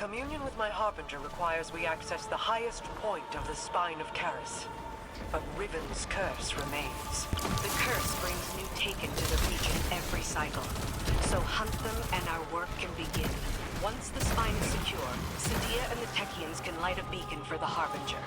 Communion with my Harbinger requires we access the highest point of the spine of Karis. But Riven's curse remains. The curse brings new Taken to the region every cycle. So hunt them and our work can begin. Once the spine is secure, Sadia and the Techians can light a beacon for the Harbinger.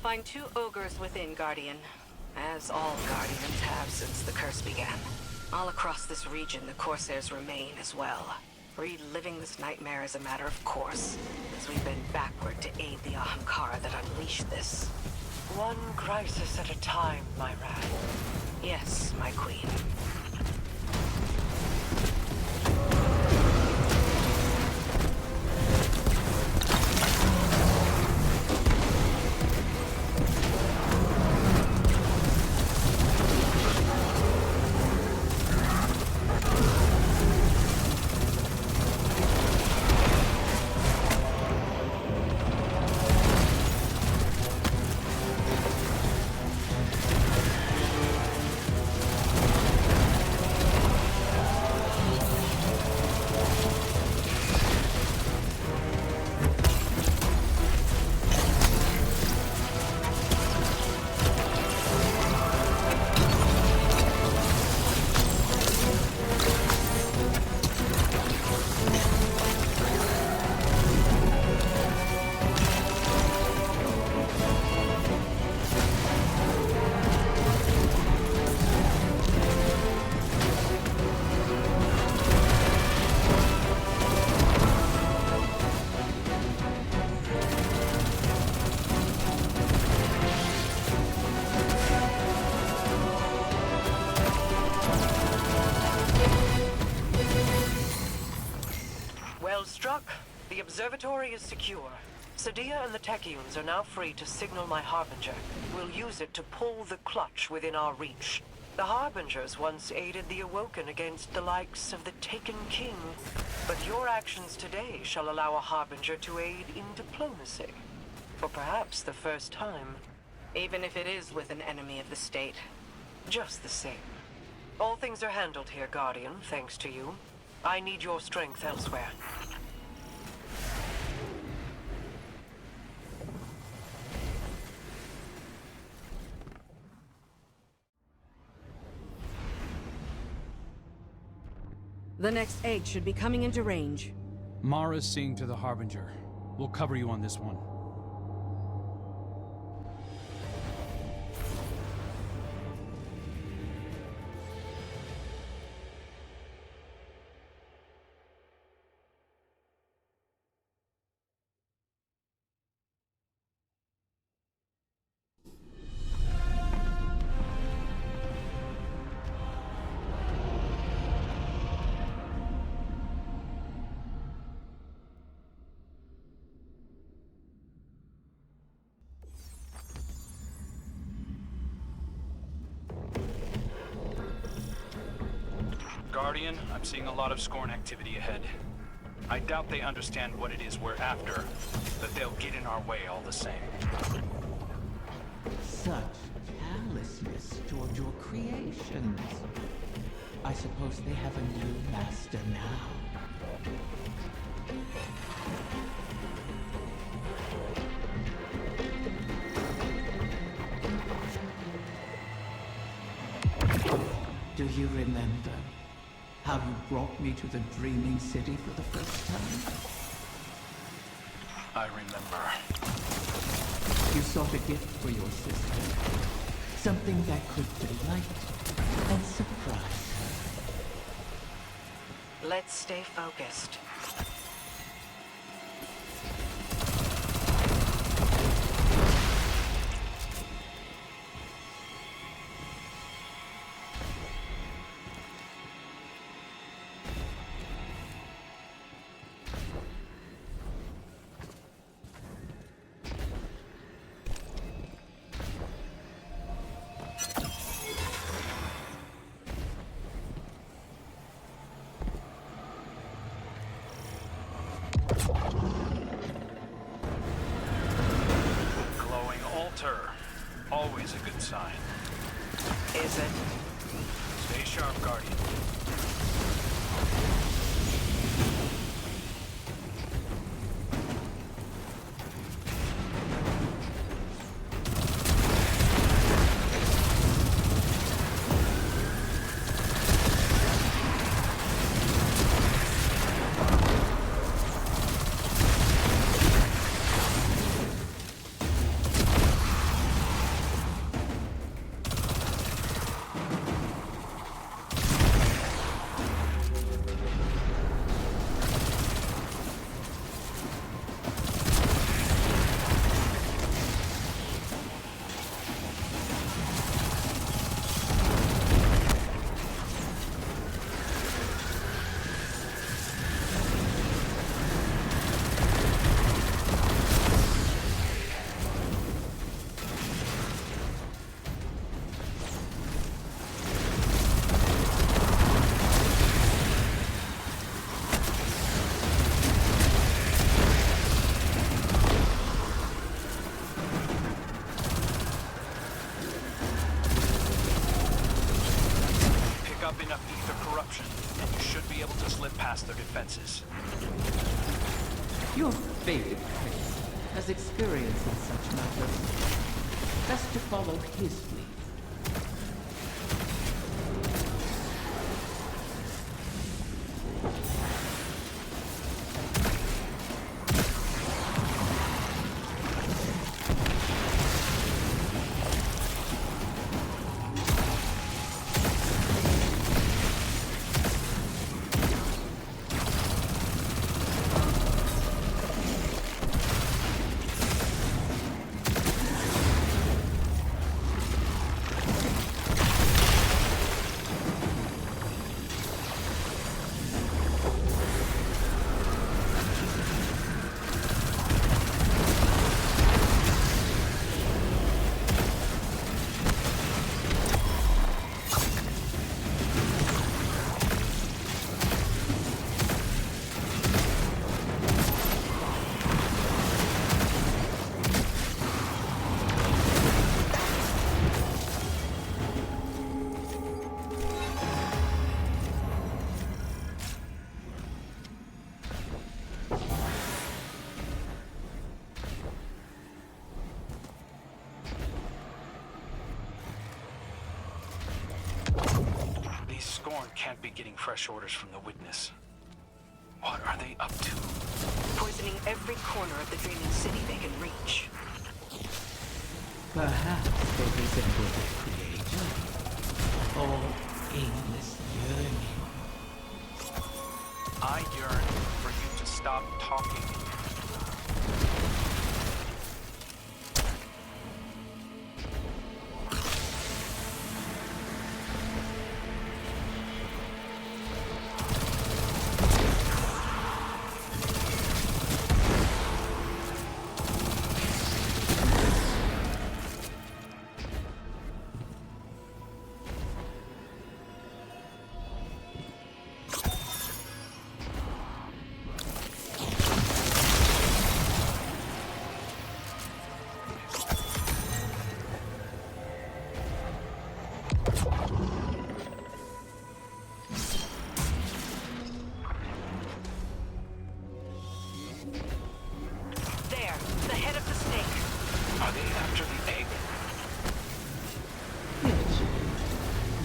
find 2 ogres within, Guardian. As all Guardians have since the curse began. All across this region, the Corsairs remain as well. Reliving this nightmare is a matter of course, as we bend backward to aid the Ahamkara that unleashed this. One crisis at a time, my wrath. Yes, my queen. Well struck. The observatory is secure. Sadia and the Techians are now free to signal my Harbinger. We'll use it to pull the clutch within our reach. The Harbingers once aided the Awoken against the likes of the Taken King. But your actions today shall allow a Harbinger to aid in diplomacy. For perhaps the first time. Even if it is with an enemy of the state. Just the same. All things are handled here, Guardian, thanks to you. I need your strength elsewhere. The next egg should be coming into range. Mara's seeing to the Harbinger. We'll cover you on this one. Guardian, I'm seeing a lot of Scorn activity ahead. I doubt they understand what it is we're after, but they'll get in our way all the same. Such callousness toward your creations. I suppose they have a new master now. Do you remember how you brought me to the Dreaming City for the first time? I remember. You sought a gift for your sister. Something that could delight and surprise her. Let's stay focused. Glowing altar. Always a good sign. Is it? Stay sharp, Guardian. absorb enough ether corruption, and you should be able to slip past their defenses. Your fated prince has experience in such matters. Best to follow his lead. Scorn can't be getting fresh orders from the Witness. What are they up to? Poisoning every corner of the Dreaming City they can reach. Perhaps they resemble their creator. Or aimless yearning. I yearn for you to stop talking.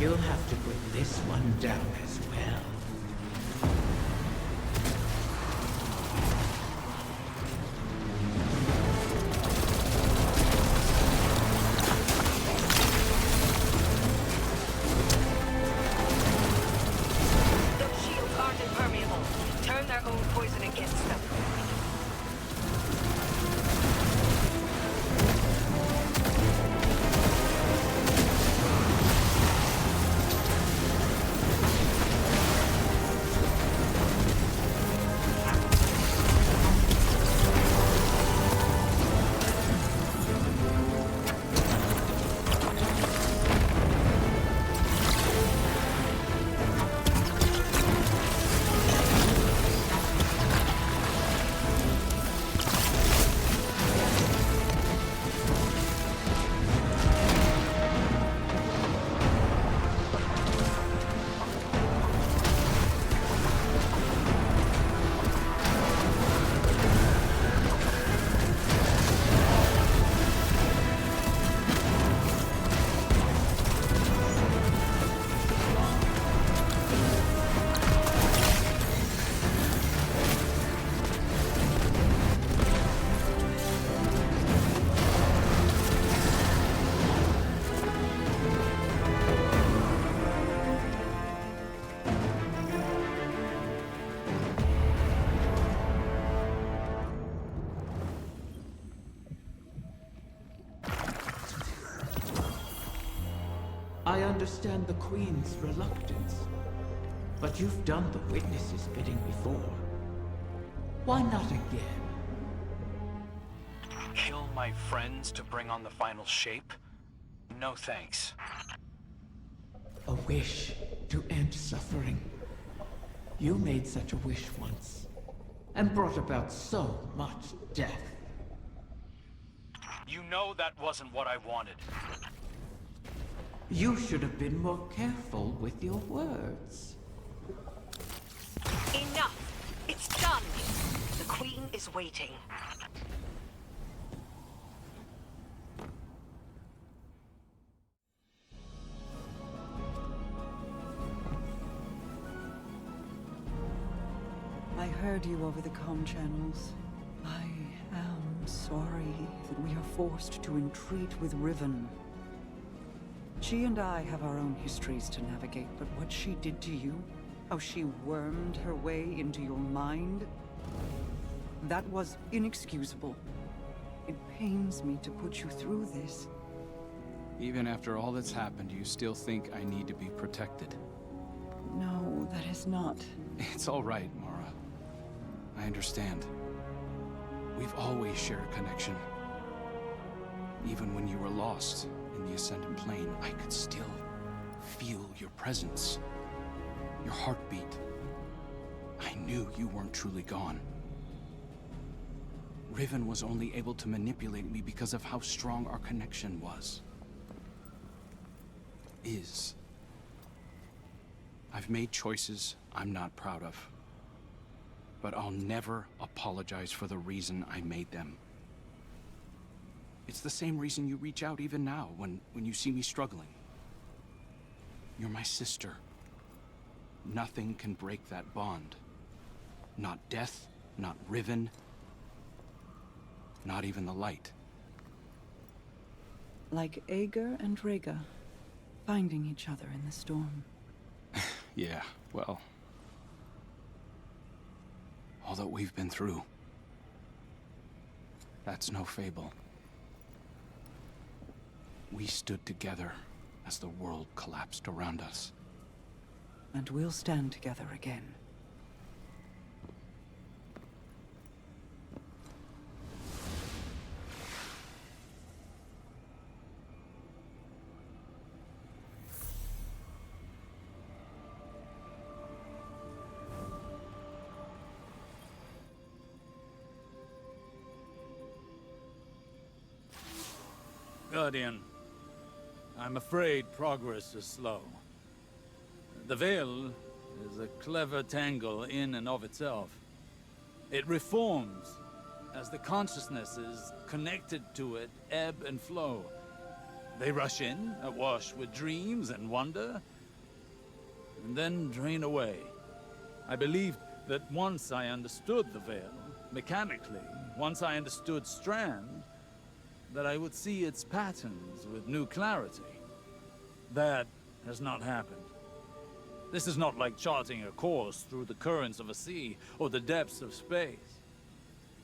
You'll have to put this one down as well. Those shields aren't impermeable. Turn their own poison against them. I understand the Queen's reluctance, but you've done the Witness's bidding before. Why not again? Kill my friends to bring on the final shape? No thanks. A wish to end suffering. You made such a wish once, and brought about so much death. You know that wasn't what I wanted. You should have been more careful with your words. Enough! It's done! The Queen is waiting. I heard you over the comm channels. I am sorry that we are forced to entreat with Riven. She and I have our own histories to navigate, but what she did to you, how she wormed her way into your mind, that was inexcusable. It pains me to put you through this. Even after all that's happened, you still think I need to be protected? No, that is not. It's all right, Mara. I understand. We've always shared a connection. Even when you were lost in the Ascendant Plane, I could still feel your presence. Your heartbeat. I knew you weren't truly gone. Riven was only able to manipulate me because of how strong our connection was. Is. I've made choices I'm not proud of. But I'll never apologize for the reason I made them. It's the same reason you reach out even now, when you see me struggling. You're my sister. Nothing can break that bond. Not death, not Riven, not even the light. Like Ager and Rhaegar, finding each other in the storm. Yeah, well... all that we've been through. That's no fable. We stood together as the world collapsed around us. And we'll stand together again. Guardian, I'm afraid progress is slow. The Veil is a clever tangle in and of itself. It reforms as the consciousnesses connected to it ebb and flow. They rush in, awash with dreams and wonder, and then drain away. I believed that once I understood the Veil, mechanically, once I understood Strand, that I would see its patterns with new clarity. That has not happened. This is not like charting a course through the currents of a sea or the depths of space.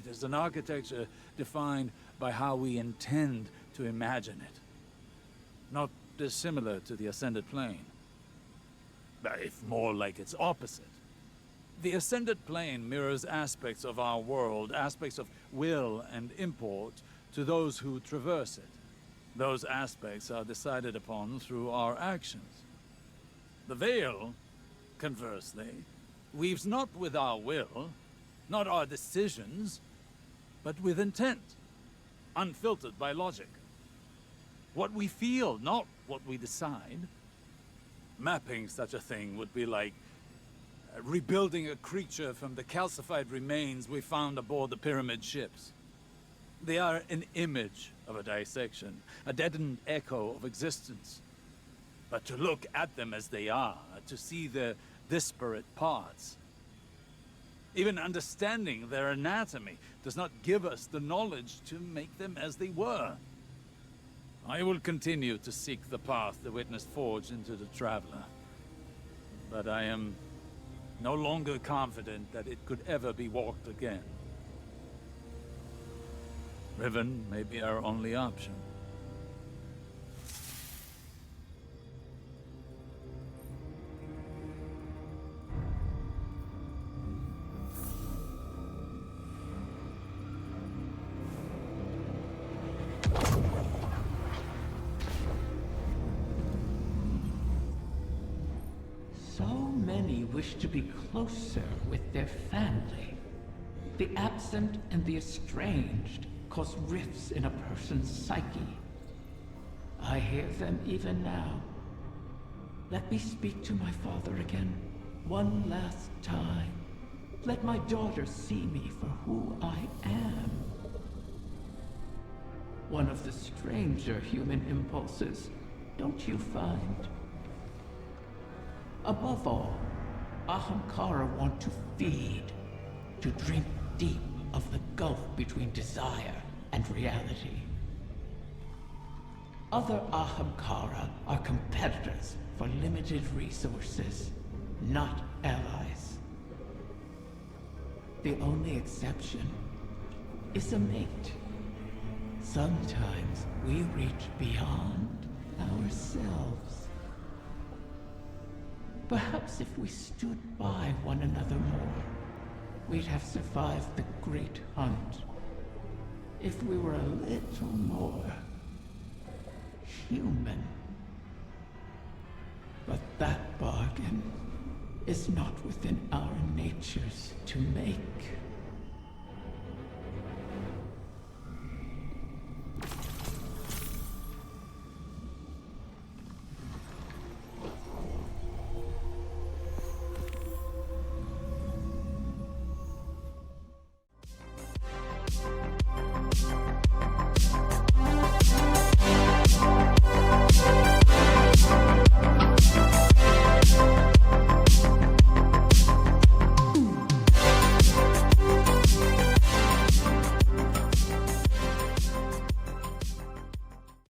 It is an architecture defined by how we intend to imagine it. Not dissimilar to the Ascended Plane, if more like its opposite. The Ascended Plane mirrors aspects of our world, aspects of will and import, to those who traverse it. Those aspects are decided upon through our actions. The Veil, conversely, weaves not with our will, not our decisions, but with intent, unfiltered by logic. What we feel, not what we decide. Mapping such a thing would be like rebuilding a creature from the calcified remains we found aboard the pyramid ships. They are an image of a dissection, a deadened echo of existence. But to look at them as they are, to see their disparate parts, even understanding their anatomy does not give us the knowledge to make them as they were. I will continue to seek the path the Witness forged into the Traveler. But I am no longer confident that it could ever be walked again. Riven may be our only option. So many wish to be closer with their family. The absent and the estranged cause rifts in a person's psyche. I hear them even now. Let me speak to my father again, one last time. Let my daughter see me for who I am. One of the stranger human impulses, don't you find? Above all, Ahamkara want to feed, to drink deep of the gulf between desire and reality. Other Ahamkara are competitors for limited resources, not allies. The only exception is a mate. Sometimes we reach beyond ourselves. Perhaps if we stood by one another more, we'd have survived the great hunt. If we were a little more human. But that bargain is not within our natures to make.